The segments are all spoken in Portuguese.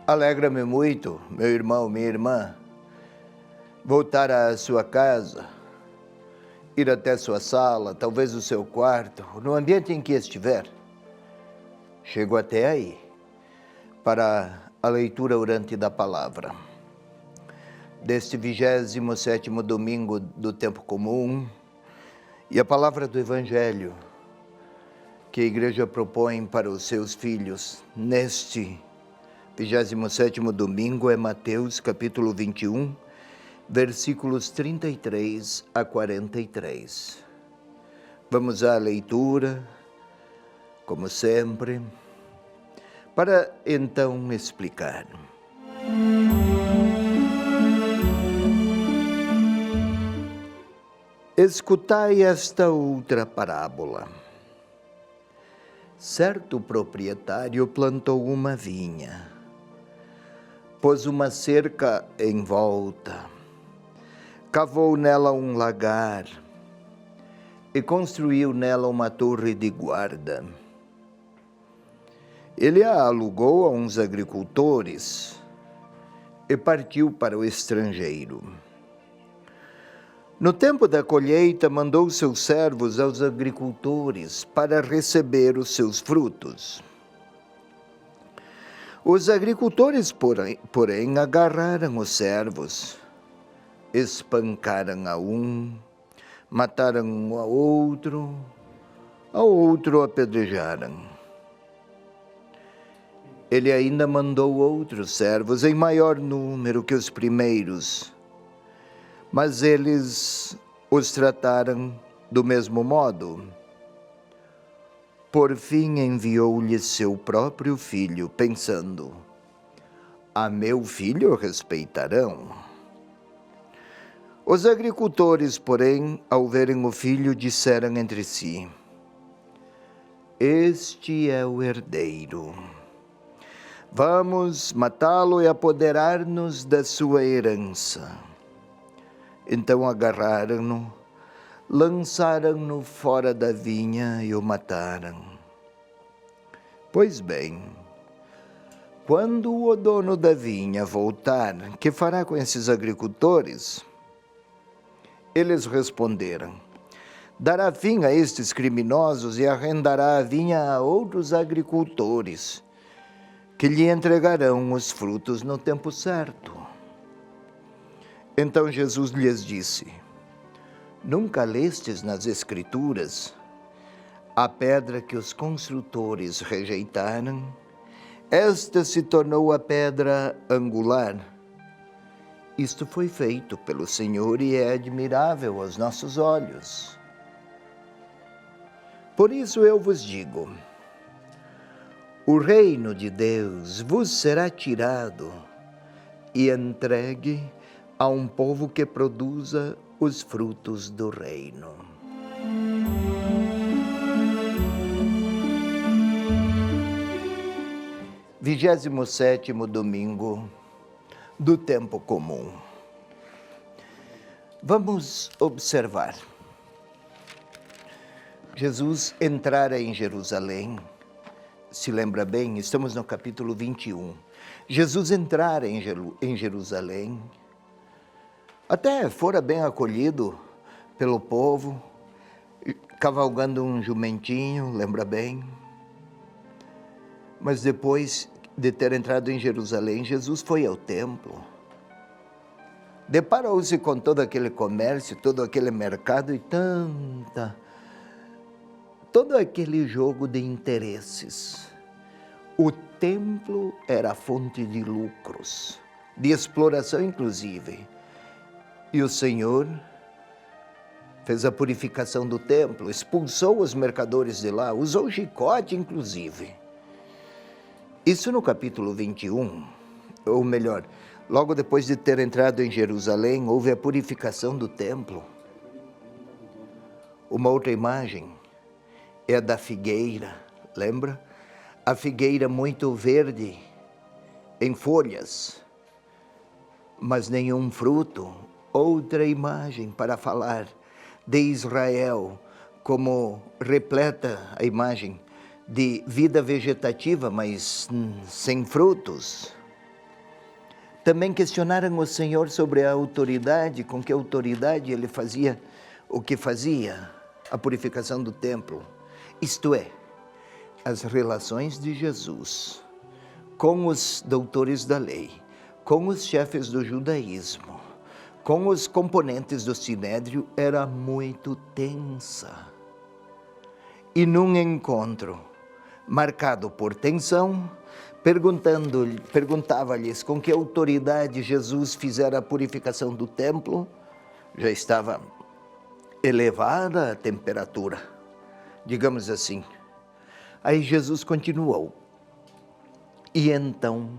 Alegra-me muito, meu irmão, minha irmã, voltar à sua casa, ir até sua sala, talvez o seu quarto, no ambiente em que estiver. Chego até aí, para a leitura orante da palavra. Deste 27º domingo do tempo comum, e a palavra do Evangelho que a Igreja propõe para os seus filhos neste 27º domingo é Mateus capítulo 21, versículos 33 a 43. Vamos à leitura, como sempre, para então explicar. Escutai esta outra parábola. Certo proprietário plantou uma vinha, pôs uma cerca em volta, cavou nela um lagar e construiu nela uma torre de guarda. Ele a alugou a uns agricultores e partiu para o estrangeiro. No tempo da colheita, mandou seus servos aos agricultores para receber os seus frutos. Os agricultores, porém, agarraram os servos, espancaram a um, mataram um ao outro apedrejaram. Ele ainda mandou outros servos em maior número que os primeiros, mas eles os trataram do mesmo modo. Por fim enviou-lhe seu próprio filho, pensando: a meu filho respeitarão. Os agricultores, porém, ao verem o filho, disseram entre si: este é o herdeiro. Vamos matá-lo e apoderar-nos da sua herança. Então agarraram-no, lançaram-no fora da vinha e o mataram. Pois bem, quando o dono da vinha voltar, que fará com esses agricultores? Eles responderam: dará fim a estes criminosos e arrendará a vinha a outros agricultores, que lhe entregarão os frutos no tempo certo. Então Jesus lhes disse: nunca lestes nas Escrituras a pedra que os construtores rejeitaram? Esta se tornou a pedra angular. Isto foi feito pelo Senhor e é admirável aos nossos olhos. Por isso eu vos digo: o reino de Deus vos será tirado e entregue a um povo que produza os frutos do reino. Vigésimo sétimo domingo do tempo comum. Vamos observar. Jesus entrara em Jerusalém. Se lembra bem, estamos no capítulo 21. Jesus entrara em Jerusalém. Até fora bem acolhido pelo povo, cavalgando um jumentinho, lembra bem? Mas depois de ter entrado em Jerusalém, Jesus foi ao templo. Deparou-se com todo aquele comércio, todo aquele mercado e todo aquele jogo de interesses. O templo era fonte de lucros, de exploração inclusive. E o Senhor fez a purificação do templo, expulsou os mercadores de lá, usou chicote inclusive. Isso no capítulo 21, ou melhor, logo depois de ter entrado em Jerusalém, houve a purificação do templo. Uma outra imagem é a da figueira, lembra? A figueira muito verde, em folhas, mas nenhum fruto. Outra imagem para falar de Israel, como repleta a imagem de vida vegetativa, mas sem frutos. Também questionaram o Senhor sobre a autoridade, com que autoridade ele fazia o que fazia, a purificação do templo. Isto é, as relações de Jesus com os doutores da lei, com os chefes do judaísmo, com os componentes do sinédrio era muito tensa. E num encontro marcado por tensão, perguntava-lhes com que autoridade Jesus fizera a purificação do templo, já estava elevada a temperatura, digamos assim. Aí Jesus continuou, e então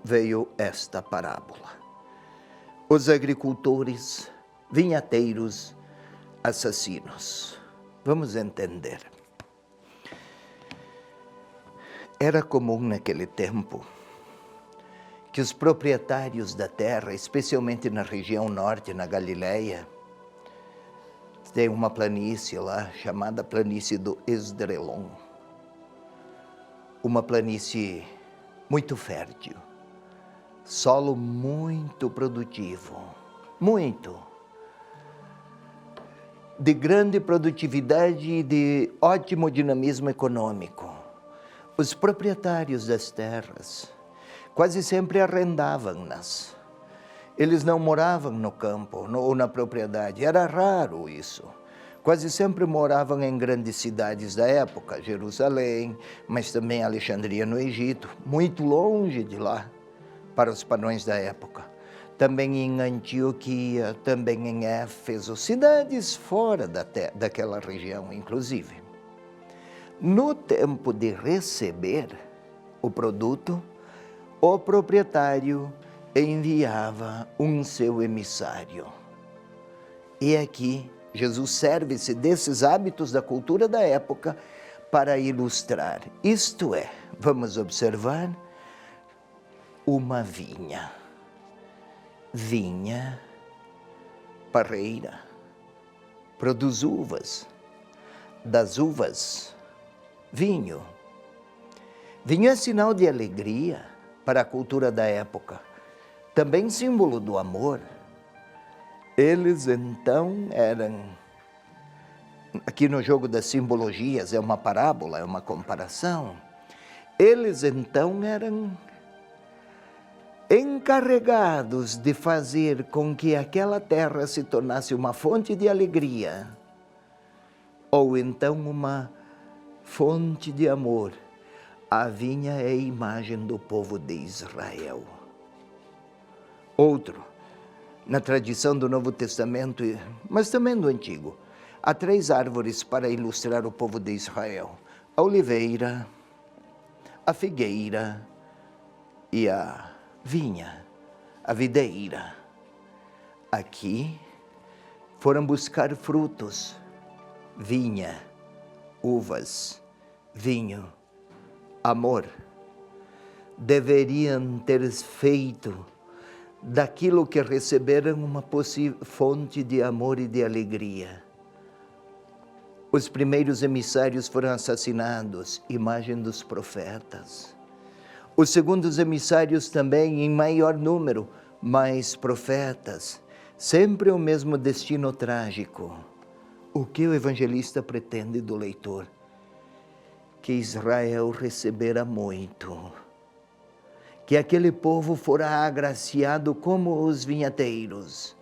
veio esta parábola. Os agricultores, vinhateiros, assassinos. Vamos entender. Era comum naquele tempo que os proprietários da terra, especialmente na região norte, na Galileia, tem uma planície lá chamada planície do Esdrelon. Uma planície muito fértil, solo muito produtivo, muito, de grande produtividade e de ótimo dinamismo econômico. Os proprietários das terras quase sempre arrendavam-nas. Eles não moravam no campo ou na propriedade, era raro isso. Quase sempre moravam em grandes cidades da época, Jerusalém, mas também Alexandria no Egito, muito longe de lá, para os padrões da época. Também em Antioquia, também em Éfeso, cidades fora daquela região, inclusive. No tempo de receber o produto, o proprietário enviava um seu emissário. E aqui, Jesus serve-se desses hábitos da cultura da época para ilustrar. Isto é, vamos observar uma vinha. Vinha, parreira, produz uvas. Das uvas, vinho. Vinho é sinal de alegria para a cultura da época. Também símbolo do amor. Eles então eram, aqui no jogo das simbologias, é uma parábola, é uma comparação. Eles então eram encarregados de fazer com que aquela terra se tornasse uma fonte de alegria, ou então uma fonte de amor. A vinha é a imagem do povo de Israel. Outro, na tradição do Novo Testamento, mas também do Antigo, há 3 árvores para ilustrar o povo de Israel: a oliveira, a figueira e a vinha, a videira. Aqui foram buscar frutos, vinha, uvas, vinho, amor. Deveriam ter feito daquilo que receberam uma fonte de amor e de alegria. Os primeiros emissários foram assassinados, imagem dos profetas. Os segundos emissários também em maior número, mais profetas. Sempre o mesmo destino trágico. O que o evangelista pretende do leitor? Que Israel recebera muito. Que aquele povo fora agraciado como os vinhateiros,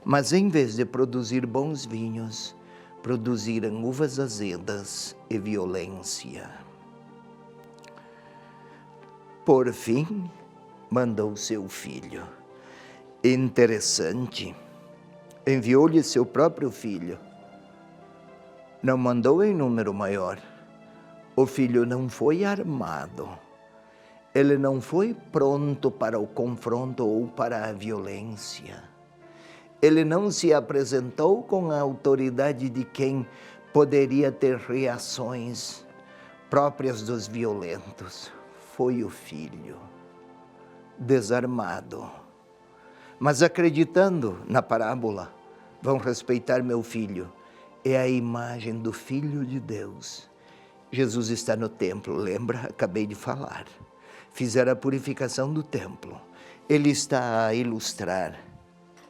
mas em vez de produzir bons vinhos, produziram uvas azedas e violência. Por fim, mandou seu filho. Interessante, enviou-lhe seu próprio filho. Não mandou em número maior. O filho não foi armado. Ele não foi pronto para o confronto ou para a violência. Ele não se apresentou com a autoridade de quem poderia ter reações próprias dos violentos. Foi o filho, desarmado. Mas acreditando na parábola, vão respeitar meu filho. É a imagem do Filho de Deus. Jesus está no templo, lembra? Acabei de falar. Fizeram a purificação do templo. ele está a ilustrar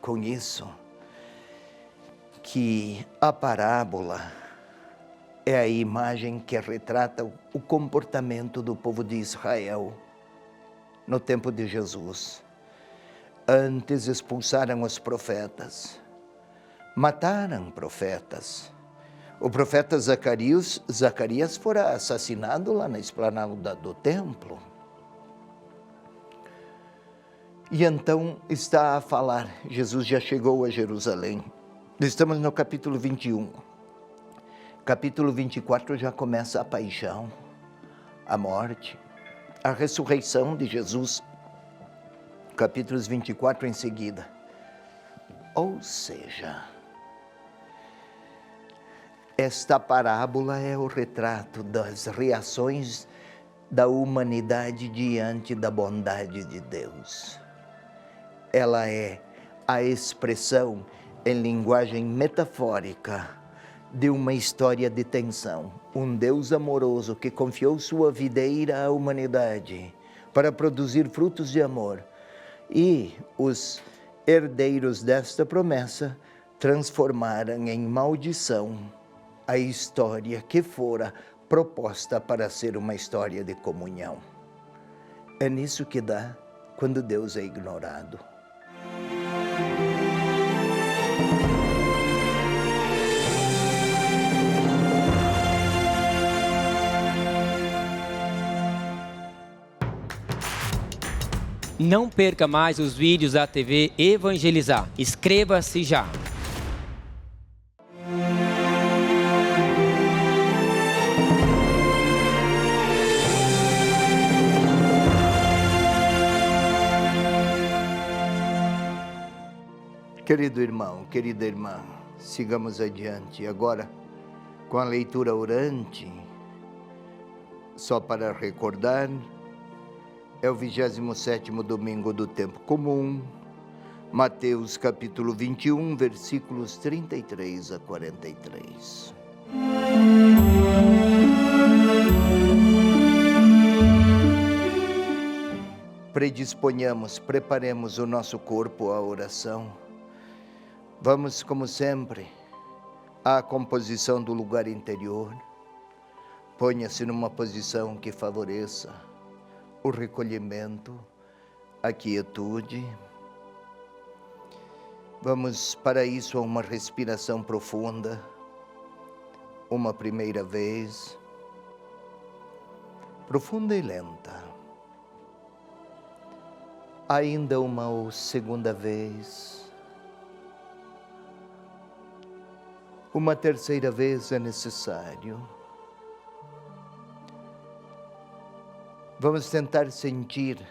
com isso que a parábola é a imagem que retrata o comportamento do povo de Israel no tempo de Jesus. Antes expulsaram os profetas, mataram profetas. O profeta Zacarias fora assassinado lá na esplanada do templo. E então está a falar, Jesus já chegou a Jerusalém. Estamos no capítulo 21. Capítulo 24 já começa a paixão, a morte, a ressurreição de Jesus. Capítulos 24 em seguida. Ou seja, esta parábola é o retrato das reações da humanidade diante da bondade de Deus. Ela é a expressão em linguagem metafórica de uma história de tensão. Um Deus amoroso que confiou sua videira à humanidade para produzir frutos de amor. E os herdeiros desta promessa transformaram em maldição a história que fora proposta para ser uma história de comunhão. É nisso que dá quando Deus é ignorado. Não perca mais os vídeos da TV Evangelizar. Inscreva-se já! Querido irmão, querida irmã, sigamos adiante. Agora, com a leitura orante, só para recordar, é o 27º domingo do tempo comum, Mateus capítulo 21, versículos 33 a 43. Predisponhamos, preparemos o nosso corpo à oração. Vamos, como sempre, à composição do lugar interior. Ponha-se numa posição que favoreça o recolhimento, a quietude. Vamos para isso a uma respiração profunda, uma primeira vez, profunda e lenta. Ainda uma segunda vez. Uma terceira vez é necessário. Vamos tentar sentir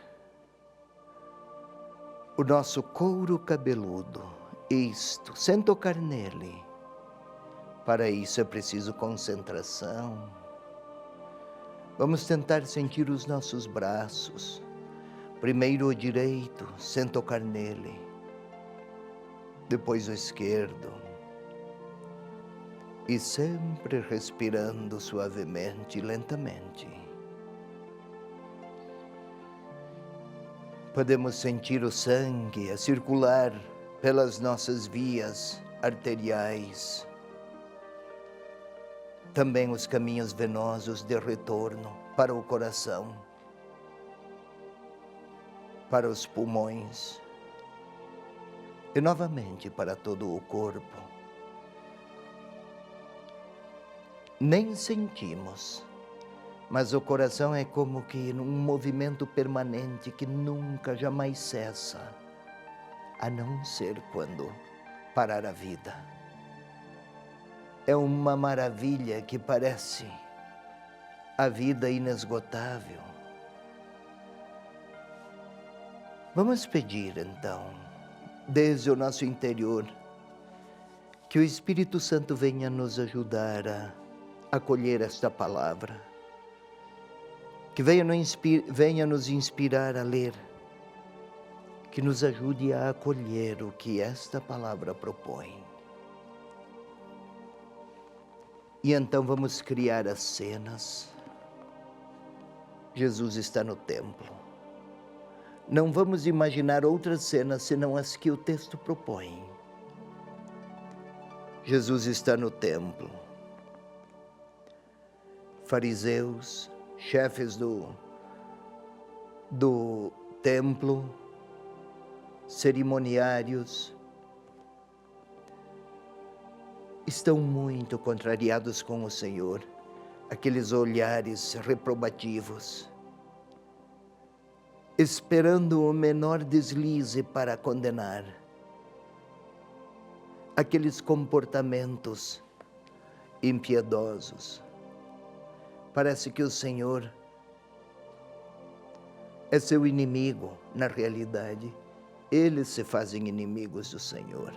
o nosso couro cabeludo, isto, sem tocar nele. Para isso é preciso concentração. Vamos tentar sentir os nossos braços, primeiro o direito, sem tocar nele, depois o esquerdo. E sempre respirando suavemente e lentamente. Podemos sentir o sangue a circular pelas nossas vias arteriais. Também os caminhos venosos de retorno para o coração, para os pulmões e novamente para todo o corpo. Nem sentimos, mas o coração é como que num movimento permanente que nunca, jamais cessa, a não ser quando parar a vida. É uma maravilha que parece a vida inesgotável. Vamos pedir então, desde o nosso interior, que o Espírito Santo venha nos ajudar a acolher esta palavra, que venha nos inspirar a ler, que nos ajude a acolher o que esta palavra propõe. E então vamos criar as cenas. Jesus está no templo. Não vamos imaginar outras cenas senão as que o texto propõe. Jesus está no templo. Fariseus, chefes do templo, cerimoniários, estão muito contrariados com o Senhor, aqueles olhares reprobativos, esperando o menor deslize para condenar, aqueles comportamentos impiedosos. Parece que o Senhor é seu inimigo. Na realidade, eles se fazem inimigos do Senhor.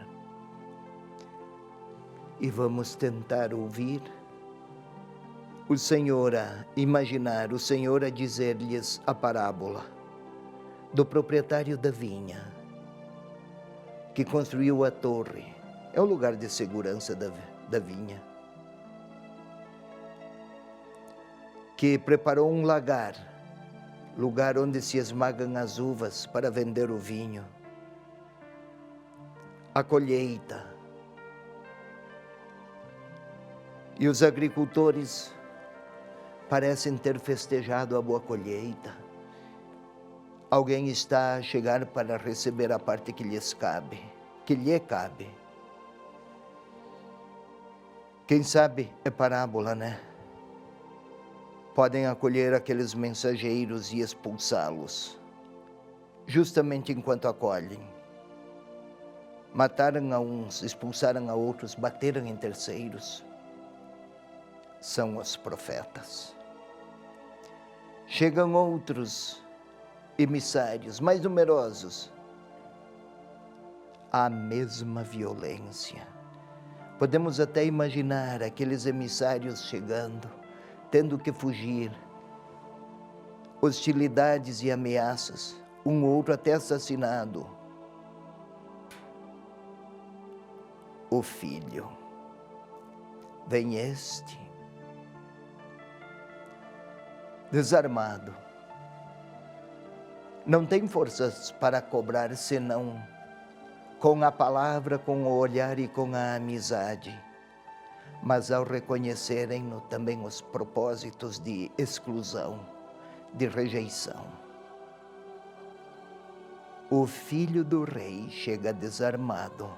E vamos tentar ouvir o Senhor a imaginar, o Senhor a dizer-lhes a parábola do proprietário da vinha, que construiu a torre. É o lugar de segurança da vinha. Que preparou um lagar, lugar onde se esmagam as uvas para vender o vinho. A colheita. E os agricultores parecem ter festejado a boa colheita. Alguém está a chegar para receber a parte que lhe cabe. Quem sabe é parábola, né? Podem acolher aqueles mensageiros e expulsá-los, justamente enquanto acolhem. Mataram a uns, expulsaram a outros, bateram em terceiros. São os profetas. Chegam outros emissários, mais numerosos. A mesma violência. Podemos até imaginar aqueles emissários chegando, tendo que fugir, hostilidades e ameaças, um ou outro até assassinado. O filho, vem este, desarmado, não tem forças para cobrar senão com a palavra, com o olhar e com a amizade. Mas ao reconhecerem-no também os propósitos de exclusão, de rejeição. O filho do rei chega desarmado,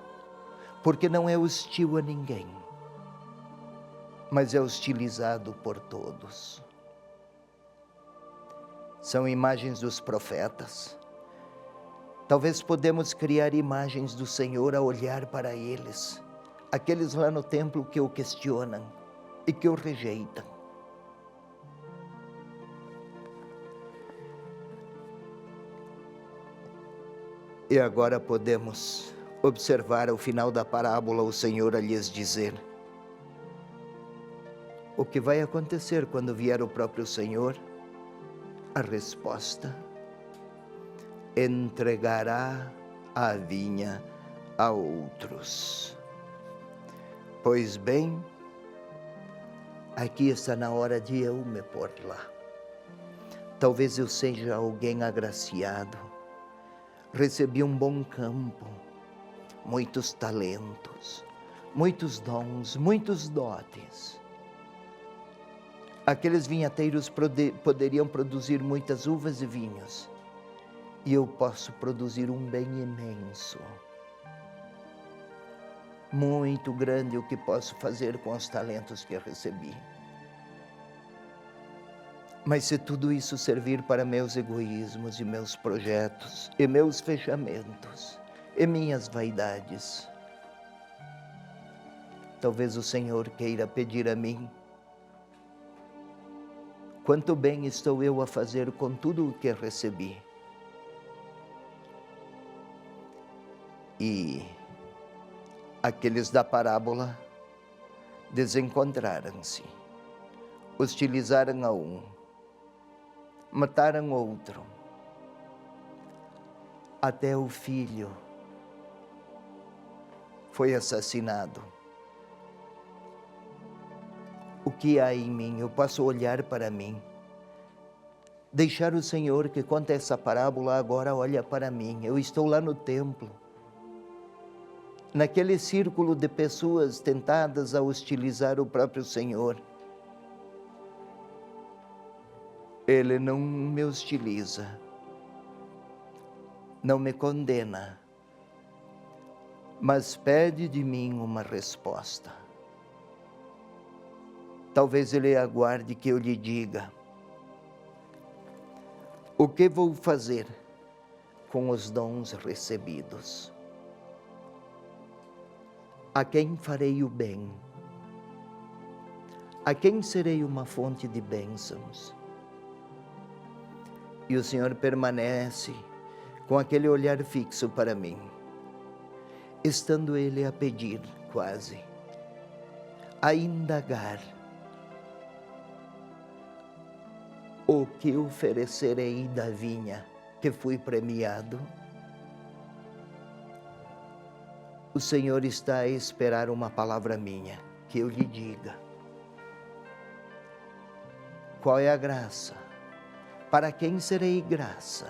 porque não é hostil a ninguém, mas é hostilizado por todos. São imagens dos profetas. Talvez podemos criar imagens do Senhor a olhar para eles, aqueles lá no templo que o questionam e que o rejeitam. E agora podemos observar ao final da parábola o Senhor a lhes dizer o que vai acontecer quando vier o próprio Senhor. A resposta: entregará a vinha a outros. Pois bem, aqui está na hora de eu me pôr lá. Talvez eu seja alguém agraciado, recebi um bom campo, muitos talentos, muitos dons, muitos dotes. Aqueles vinhateiros poderiam produzir muitas uvas e vinhos, e eu posso produzir um bem imenso. Muito grande o que posso fazer com os talentos que recebi. Mas se tudo isso servir para meus egoísmos e meus projetos, e meus fechamentos, e minhas vaidades, talvez o Senhor queira pedir a mim: quanto bem estou eu a fazer com tudo o que recebi? E aqueles da parábola desencontraram-se, hostilizaram a um, mataram outro, até o filho foi assassinado. O que há em mim? Eu posso olhar para mim, Deixar o Senhor que conta essa parábola agora olha para mim. Eu estou lá no templo, naquele círculo de pessoas tentadas a hostilizar o próprio Senhor. Ele não me hostiliza, não me condena, mas pede de mim uma resposta. Talvez Ele aguarde que eu lhe diga: o que vou fazer com os dons recebidos? A quem farei o bem? A quem serei uma fonte de bênçãos? E o Senhor permanece com aquele olhar fixo para mim, estando Ele a pedir quase, a indagar: o que oferecerei da vinha que fui premiado? O Senhor está a esperar uma palavra minha, que eu lhe diga. Qual é a graça? Para quem serei graça?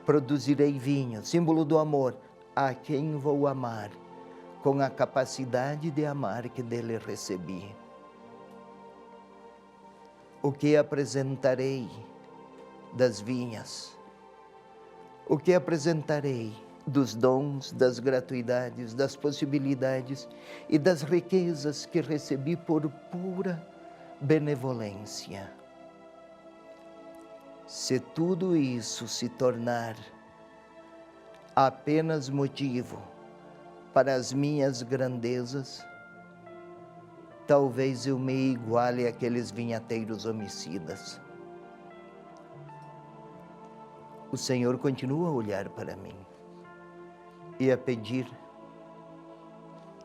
Produzirei vinho, símbolo do amor. A quem vou amar, com a capacidade de amar que dele recebi. O que apresentarei das vinhas? O que apresentarei dos dons, das gratuidades, das possibilidades e das riquezas que recebi por pura benevolência? Se tudo isso se tornar apenas motivo para as minhas grandezas, talvez eu me iguale àqueles vinhateiros homicidas. O Senhor continua a olhar para mim e a pedir: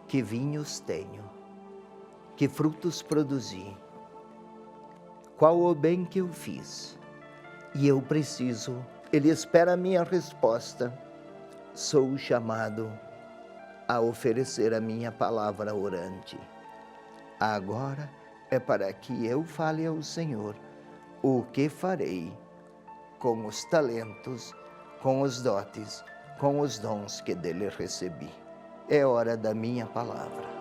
que vinhos tenho, que frutos produzi, qual o bem que eu fiz. E eu preciso, Ele espera a minha resposta. Sou chamado a oferecer a minha palavra orante. Agora é para que eu fale ao Senhor o que farei com os talentos, com os dotes, com os dons que dele recebi. É hora da minha palavra.